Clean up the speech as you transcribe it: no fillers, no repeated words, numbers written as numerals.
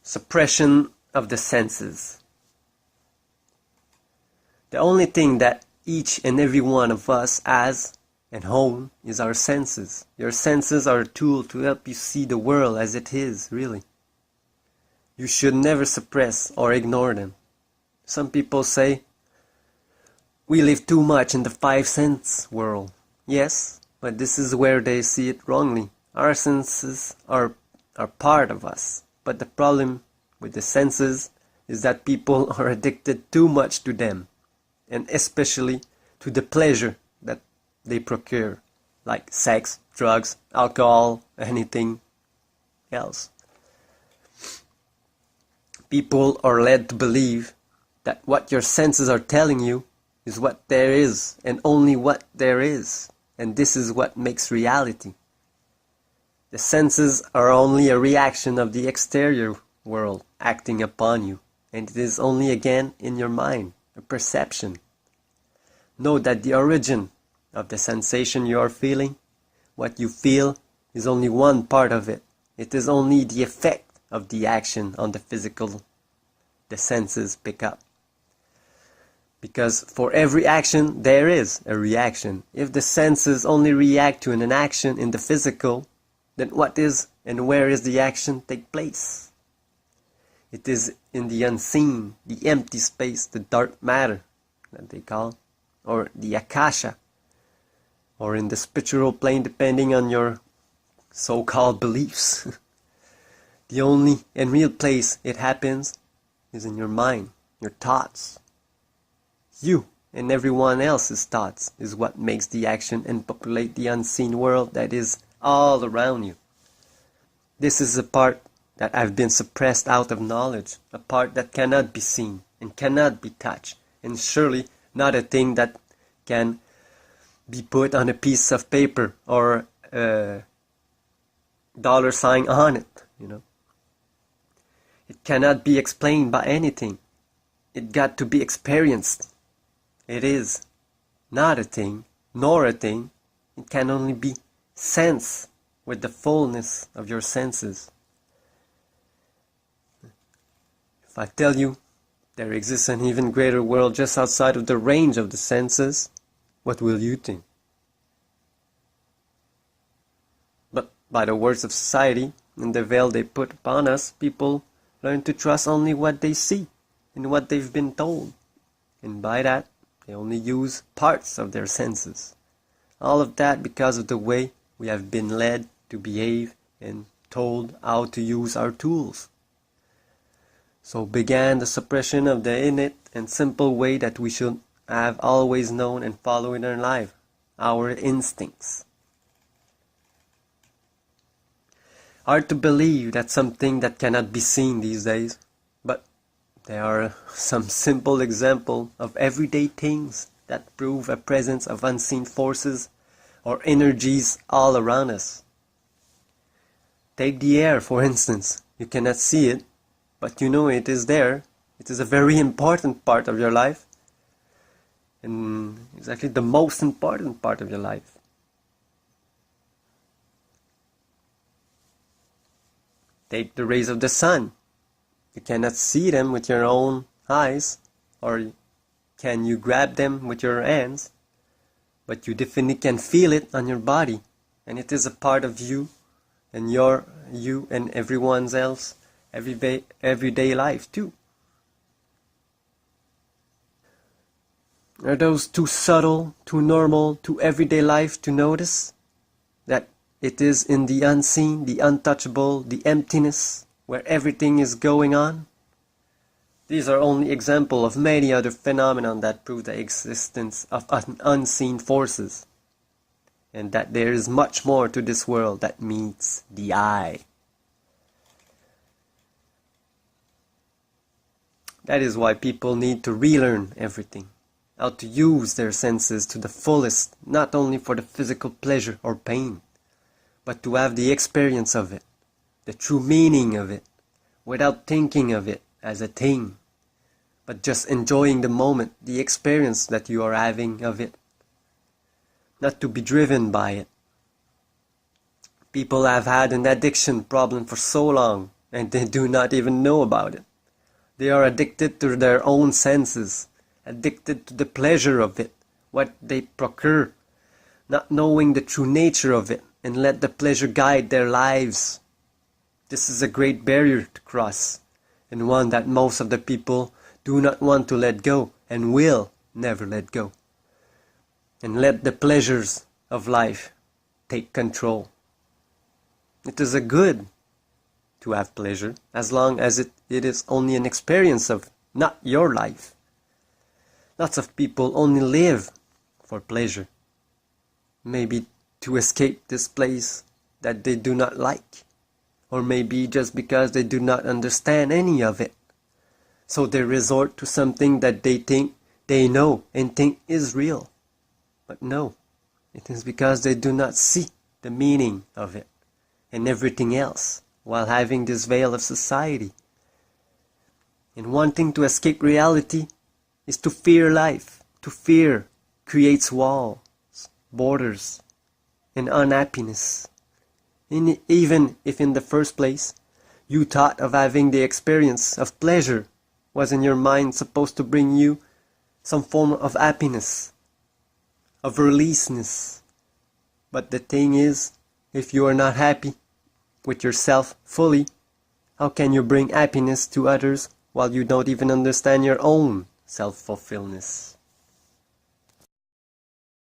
Suppression of the senses. The only thing that each and every one of us has and own is our senses. Your senses are a tool to help you see the world as it is, really. You should never suppress or ignore them. Some people say, we live too much in the five sense world. Yes, but this is where they see it wrongly. Our senses are part of us. But the problem with the senses is that people are addicted too much to them, and especially to the pleasure that they procure, like sex, drugs, alcohol, anything else. People are led to believe that what your senses are telling you is what there is, and only what there is, and this is what makes reality. The senses are only a reaction of the exterior world acting upon you, and it is only again in your mind, a perception. Know that the origin of the sensation you are feeling, what you feel, is only one part of it. It is only the effect of the action on the physical the senses pick up. Because for every action there is a reaction. If the senses only react to an action in the physical, then what is and where is the action take place? It is in the unseen, the empty space, the dark matter that they call, or the akasha, or in the spiritual plane depending on your so-called beliefs. The only and real place it happens is in your mind, your thoughts. You and everyone else's thoughts is what makes the action and populate the unseen world that is all around you. This is a part that have been suppressed out of knowledge, a part that cannot be seen and cannot be touched, and surely not a thing that can be put on a piece of paper or a dollar sign on it, It cannot be explained by anything. It got to be experienced. It is not a thing, nor a thing. It can only be sense with the fullness of your senses. If I tell you there exists an even greater world just outside of the range of the senses, what will you think? But by the words of society and the veil they put upon us, people learn to trust only what they see and what they've been told. And by that, they only use parts of their senses. All of that because of the way we have been led to behave and told how to use our tools. So began the suppression of the innate and simple way that we should have always known and follow in our life, our instincts. Hard to believe that something that cannot be seen these days, but there are some simple examples of everyday things that prove a presence of unseen forces or energies all around us. Take the air, for instance. You cannot see it, but you know it is there. It is a very important part of your life, and exactly the most important part of your life. Take the rays of the sun. You cannot see them with your own eyes, or can you grab them with your hands, but you definitely can feel it on your body, and it is a part of you and you and everyone else everyday life too. Are those too subtle, too normal, too everyday life to notice that it is in the unseen, the untouchable, the emptiness where everything is going on? These are only examples of many other phenomena that prove the existence of unseen forces, and that there is much more to this world that meets the eye. That is why people need to relearn everything, how to use their senses to the fullest, not only for the physical pleasure or pain, but to have the experience of it, the true meaning of it, without thinking of it as a thing, but just enjoying the moment, the experience that you are having of it, not to be driven by it. People have had an addiction problem for so long, and they do not even know about it. They are addicted to their own senses, addicted to the pleasure of it, what they procure, not knowing the true nature of it, and let the pleasure guide their lives. This is a great barrier to cross, and one that most of the people do not want to let go, and will never let go. And let the pleasures of life take control. It is a good to have pleasure, as long as it is only an experience of not your life. Lots of people only live for pleasure, maybe to escape this place that they do not like, or maybe just because they do not understand any of it. So they resort to something that they think they know and think is real. But no, it is because they do not see the meaning of it and everything else, while having this veil of society. And wanting to escape reality is to fear life. To fear creates walls, borders, and unhappiness. And even if in the first place you thought of having the experience of pleasure was in your mind supposed to bring you some form of happiness, of releaseness. But the thing is, if you are not happy with yourself fully, how can you bring happiness to others while you don't even understand your own self-fulfillment?